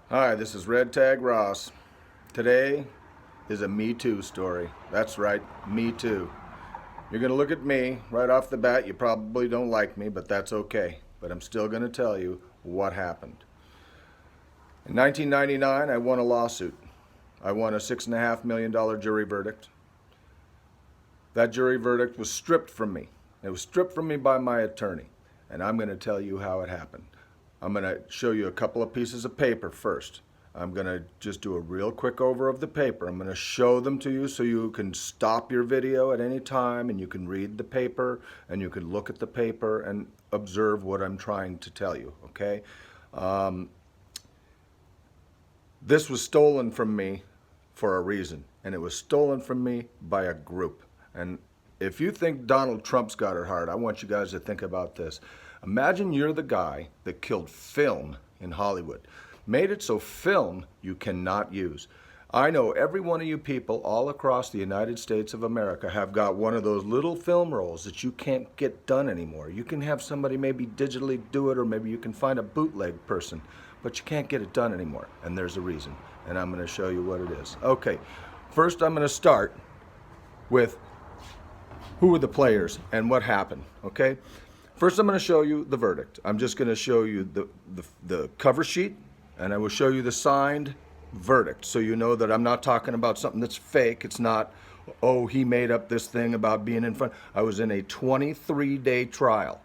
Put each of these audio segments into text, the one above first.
Hi, this is Red Tag Ross. Today is a Me Too story. That's right, Me Too. You're going to look at me right off the bat. You probably don't like me, but that's okay. But I'm still going to tell you what happened. In 1999, I won a lawsuit. I won a $6.5 million jury verdict. That jury verdict was stripped from me. It was stripped from me by my attorney. And I'm going to tell you how it happened. I'm going to show you a couple of pieces of paper first. I'm going to just do a real quick over of the paper. I'm going to show them to you so you can stop your video at any time and you can read the paper and you can look at the paper and observe what I'm trying to tell you, okay? This was stolen from me for a reason, and it was stolen from me by a group. And if you think Donald Trump's got it hard, I want you guys to think about this. Imagine you're the guy that killed film in Hollywood, made it so film you cannot use. I know every one of you people all across the United States of America have got one of those little film rolls that you can't get done anymore. You can have somebody maybe digitally do it, or maybe you can find a bootleg person, but you can't get it done anymore, and there's a reason, and I'm going to show you what it is. Okay, first I'm going to start with who were the players and what happened, okay? First I'm going to show you the verdict. I'm just going to show you the cover sheet, and I will show you the signed verdict so you know that I'm not talking about something that's fake. It's not, oh, he made up this thing about being in front. I was in a 23-day trial.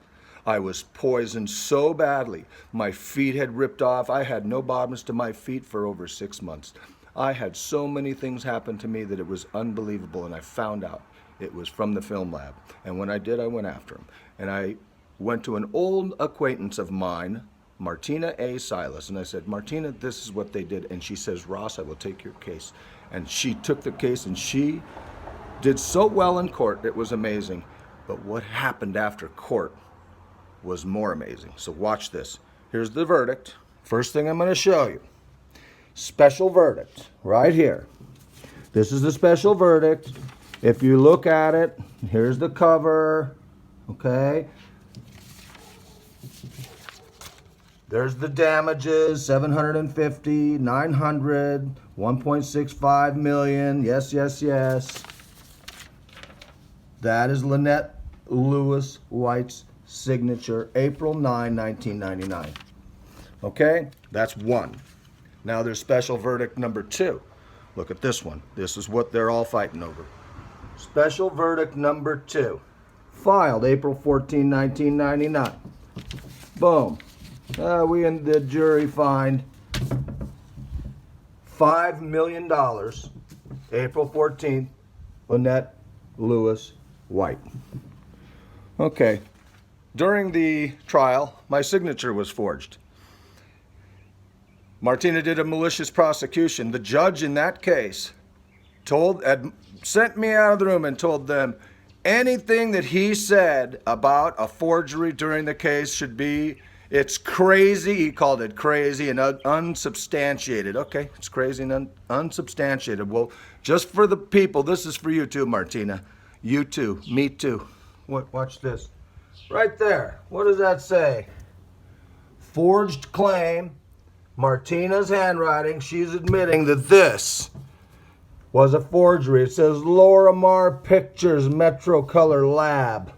I was poisoned so badly. My feet had ripped off. I had no bottoms to my feet for over 6 months. I had so many things happen to me that it was unbelievable, and I found out it was from the film lab. And when I did, I went after him. And I went to an old acquaintance of mine, Martina A. Silas, and I said, Martina, this is what they did. And she says, Ross, I will take your case. And she took the case, and she did so well in court, it was amazing. But what happened after court was more amazing. So watch this. Here's the verdict. First thing I'm going to show you. Special verdict, right here. This is the special verdict. If you look at it, here's the cover, okay? There's the damages, 750, 900, 1.65 million, yes, yes, yes. That is Lynette Lewis White's signature, April 9, 1999. Okay, that's one. Now there's special verdict number two. Look at this one. This is what they're all fighting over. Special verdict number two, filed April 14, 1999. Boom. We in the jury find $5 million, April 14th, Lynette Lewis White. Okay. During the trial, my signature was forged. Martina did a malicious prosecution. The judge in that case sent me out of the room and told them anything that he said about a forgery during the case should be, it's crazy. He called it crazy and unsubstantiated. Okay, it's crazy and unsubstantiated. Well, just for the people, this is for you too, Martina. You too, me too. Watch this. Right there. What does that say? Forged claim. Martina's handwriting. She's admitting that this was a forgery. It says Lorimar Pictures Metro Color Lab.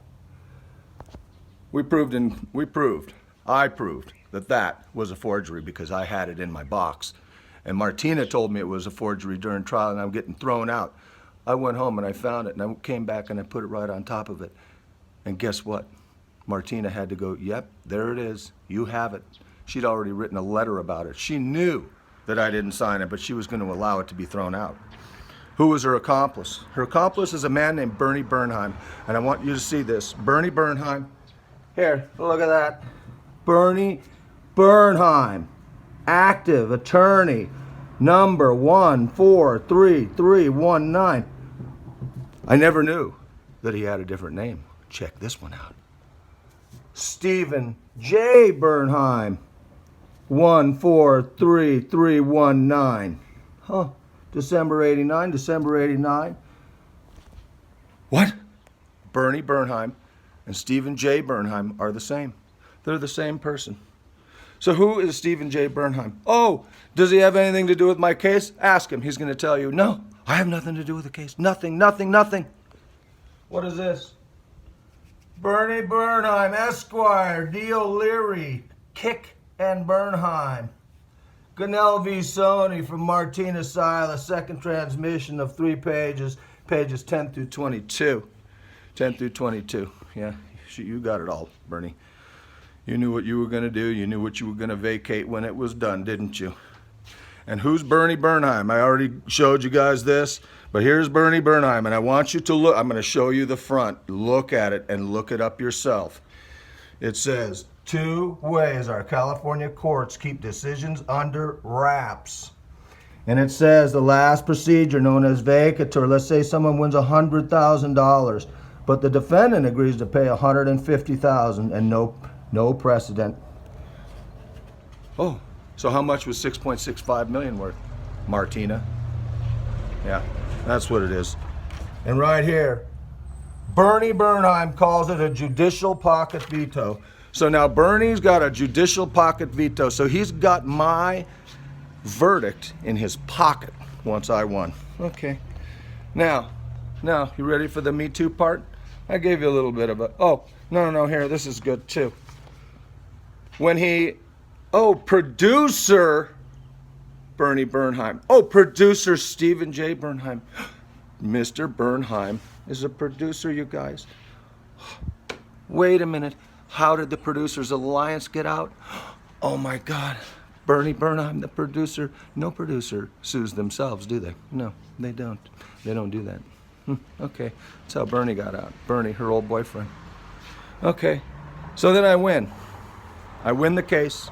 I proved that was a forgery because I had it in my box. And Martina told me it was a forgery during trial and I'm getting thrown out. I went home and I found it and I came back and I put it right on top of it. And guess what? Martina had to go, yep, there it is. You have it. She'd already written a letter about it. She knew that I didn't sign it, but she was going to allow it to be thrown out. Who was her accomplice? Her accomplice is a man named Bernie Bernheim. And I want you to see this. Bernie Bernheim. Here, look at that. Bernie Bernheim. Active attorney. Number 143319. I never knew that he had a different name. Check this one out. Stephen J. Bernheim. 143319. Huh. December 89, December 89. What? Bernie Bernheim and Stephen J. Bernheim are the same. They're the same person. So who is Stephen J. Bernheim? Oh, does he have anything to do with my case? Ask him. He's going to tell you, no, I have nothing to do with the case. Nothing, nothing, nothing. What is this? Bernie Bernheim, Esquire, D. O'Leary, Kick and Bernheim. Gunnell v. Sony from Martina Sila, second transmission of 3 pages, pages 10 through 22. 10 through 22. Yeah, you got it all, Bernie. You knew what you were going to do. You knew what you were going to vacate when it was done, didn't you? And who's Bernie Bernheim? I already showed you guys this, but here's Bernie Bernheim, and I want you to look. I'm going to show you the front. Look at it and look it up yourself. It says, 2 ways our California courts keep decisions under wraps. And it says the last procedure known as vacatur. Let's say someone wins $100,000, but the defendant agrees to pay $150,000 and no precedent. Oh, so how much was $6.65 million worth? Martina. Yeah, that's what it is. And right here, Bernie Bernheim calls it a judicial pocket veto. So now Bernie's got a judicial pocket veto. So he's got my verdict in his pocket once I won. Okay. Now, you ready for the Me Too part? I gave you a little bit of a, oh, no, here, this is good too. When producer Bernie Bernheim. Oh, producer Stephen J. Bernheim. Mr. Bernheim is a producer, you guys. Wait a minute. How did the Producers Alliance get out? Oh my God. Bernie Bernheim, the producer. No producer sues themselves, do they? No, they don't. They don't do that. Okay, that's how Bernie got out. Bernie, her old boyfriend. Okay, so then I win. I win the case.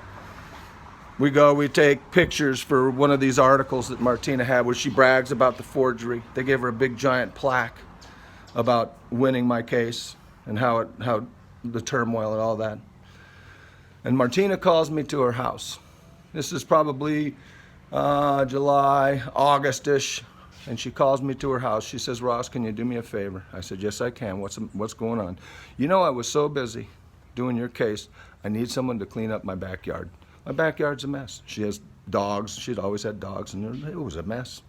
We take pictures for one of these articles that Martina had where she brags about the forgery. They gave her a big giant plaque about winning my case and how the turmoil and all that. And Martina calls me to her house. This is probably July, August-ish, and she calls me to her house. She says, Ross, can you do me a favor? I said, yes, I can. What's going on? You know, I was so busy doing your case, I need someone to clean up my backyard. My backyard's a mess. She has dogs. She'd always had dogs, and it was a mess.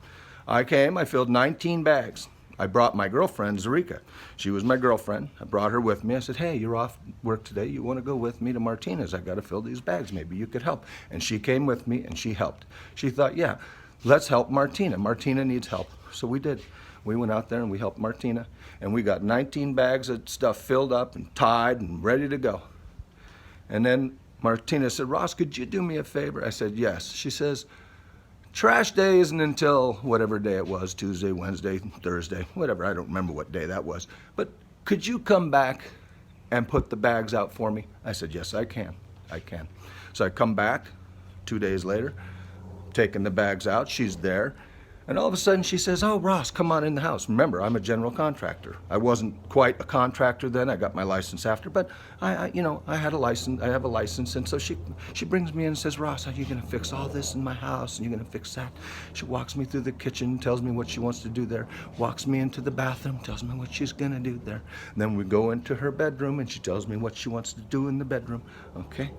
I came, I filled 19 bags. I brought my girlfriend, Zerika. She was my girlfriend. I brought her with me. I said, hey, you're off work today. You want to go with me to Martina's? I got to fill these bags. Maybe you could help. And she came with me, and she helped. She thought, yeah, let's help Martina. Martina needs help. So we did. We went out there, and we helped Martina. And we got 19 bags of stuff filled up and tied and ready to go. And then Martina said, Ross, could you do me a favor? I said, yes. She says, trash day isn't until whatever day it was, Tuesday, Wednesday, Thursday, whatever. I don't remember what day that was. But could you come back and put the bags out for me? I said, yes, I can. I can. So I come back 2 days later, taking the bags out. She's there. And all of a sudden she says, oh, Ross, come on in the house. Remember, I'm a general contractor. I wasn't quite a contractor then. I got my license after, but I had a license. I have a license. And so she brings me in and says, Ross, are you going to fix all this in my house? And you're going to fix that? She walks me through the kitchen, tells me what she wants to do there, walks me into the bathroom, tells me what she's going to do there. And then we go into her bedroom and she tells me what she wants to do in the bedroom. Okay?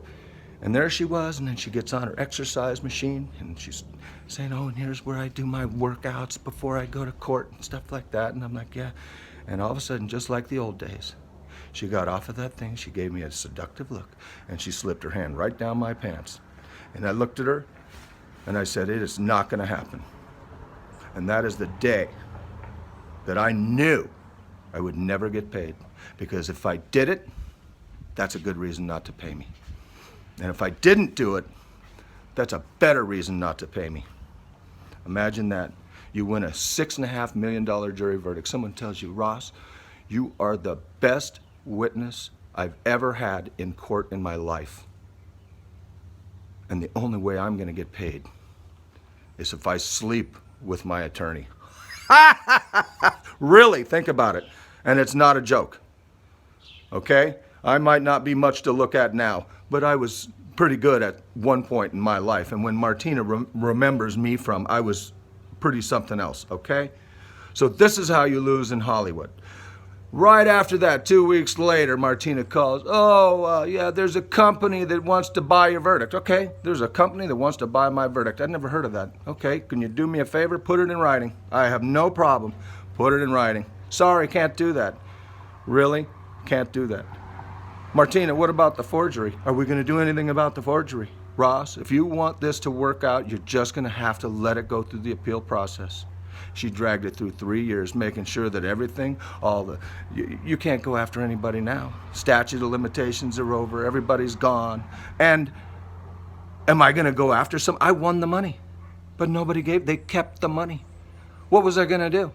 And there she was, and then she gets on her exercise machine, and she's saying, oh, and here's where I do my workouts before I go to court and stuff like that. And I'm like, yeah. And all of a sudden, just like the old days, she got off of that thing, she gave me a seductive look, and she slipped her hand right down my pants. And I looked at her, and I said, it is not going to happen. And that is the day that I knew I would never get paid. Because if I did it, that's a good reason not to pay me. And if I didn't do it, that's a better reason not to pay me. Imagine that. You win a $6.5 million jury verdict. Someone tells you, Ross, you are the best witness I've ever had in court in my life. And the only way I'm going to get paid is if I sleep with my attorney. Really, think about it. And it's not a joke. Okay? I might not be much to look at now, but I was pretty good at one point in my life. And when Martina remembers me from, I was pretty something else, okay? So this is how you lose in Hollywood. Right after that, 2 weeks later, Martina calls. Oh, yeah, there's a company that wants to buy your verdict. Okay, there's a company that wants to buy my verdict. I'd never heard of that. Okay, can you do me a favor? Put it in writing. I have no problem. Put it in writing. Sorry, can't do that. Really? Can't do that. Martina, what about the forgery? Are we going to do anything about the forgery? Ross, if you want this to work out, you're just going to have to let it go through the appeal process. She dragged it through 3 years, making sure that everything, you can't go after anybody now. Statute of limitations are over, everybody's gone. And am I going to go after some? I won the money, but they kept the money. What was I going to do?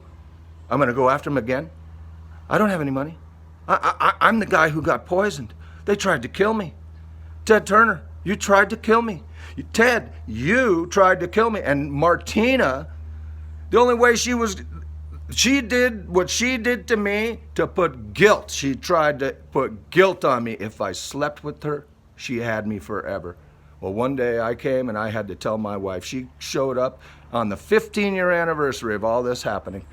I'm going to go after them again? I don't have any money. I'm the guy who got poisoned. They tried to kill me. Ted Turner, you tried to kill me. Ted, you tried to kill me. And Martina, the only way she did what she did to me to put guilt. She tried to put guilt on me. If I slept with her, she had me forever. Well, one day I came and I had to tell my wife. She showed up on the 15-year anniversary of all this happening.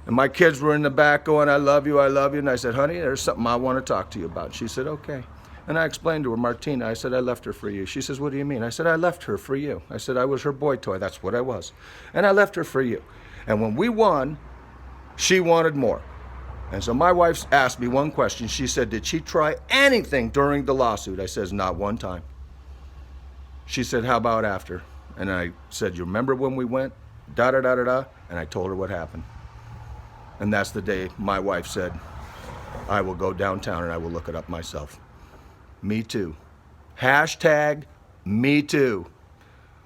And my kids were in the back going, I love you, I love you. And I said, honey, there's something I want to talk to you about. She said, okay. And I explained to her, Martina, I said, I left her for you. She says, what do you mean? I said, I left her for you. I said, I was her boy toy. That's what I was. And I left her for you. And when we won, she wanted more. And so my wife asked me one question. She said, did she try anything during the lawsuit? I says, not one time. She said, how about after? And I said, you remember when we went? Da-da-da-da-da. And I told her what happened. And that's the day my wife said, I will go downtown and I will look it up myself. Me too. Hashtag me too.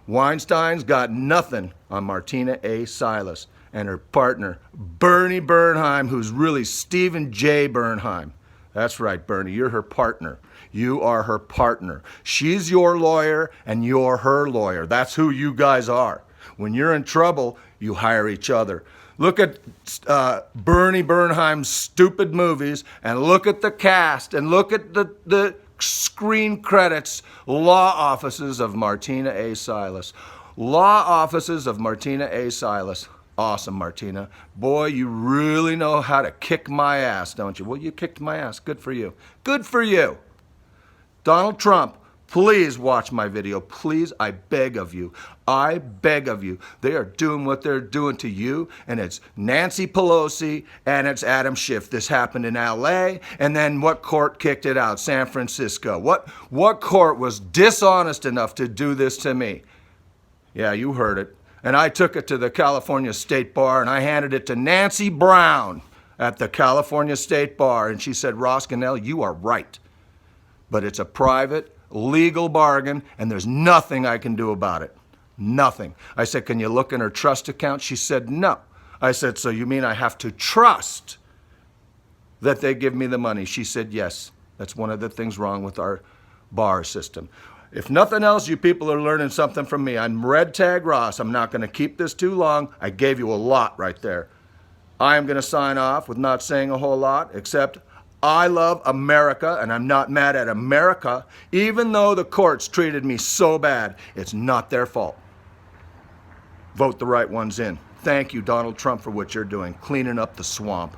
Weinstein's got nothing on Martina A. Silas and her partner, Bernie Bernheim, who's really Stephen J. Bernheim. That's right, Bernie, you're her partner. You are her partner. She's your lawyer and you're her lawyer. That's who you guys are. When you're in trouble, you hire each other. Look at Bernie Bernheim's stupid movies and look at the cast and look at the screen credits. Law offices of Martina A. Silas. Law offices of Martina A. Silas. Awesome, Martina. Boy, you really know how to kick my ass, don't you? Well, you kicked my ass. Good for you. Good for you. Donald Trump, please watch my video. Please, I beg of you. I beg of you. They are doing what they're doing to you, and it's Nancy Pelosi and it's Adam Schiff. This happened in LA, and then what court kicked it out? San Francisco. What court was dishonest enough to do this to me? Yeah, you heard it. And I took it to the California State Bar, and I handed it to Nancy Brown at the California State Bar, and she said, Ross Gunnell, you are right. But it's a private, legal bargain, and there's nothing I can do about it. Nothing. I said, can you look in her trust account? She said, no. I said, so you mean I have to trust that they give me the money? She said, yes. That's one of the things wrong with our bar system. If nothing else, you people are learning something from me. I'm Red Tag Ross. I'm not going to keep this too long. I gave you a lot right there. I am going to sign off with not saying a whole lot, except I love America, and I'm not mad at America. Even though the courts treated me so bad, it's not their fault. Vote the right ones in. Thank you, Donald Trump, for what you're doing, cleaning up the swamp.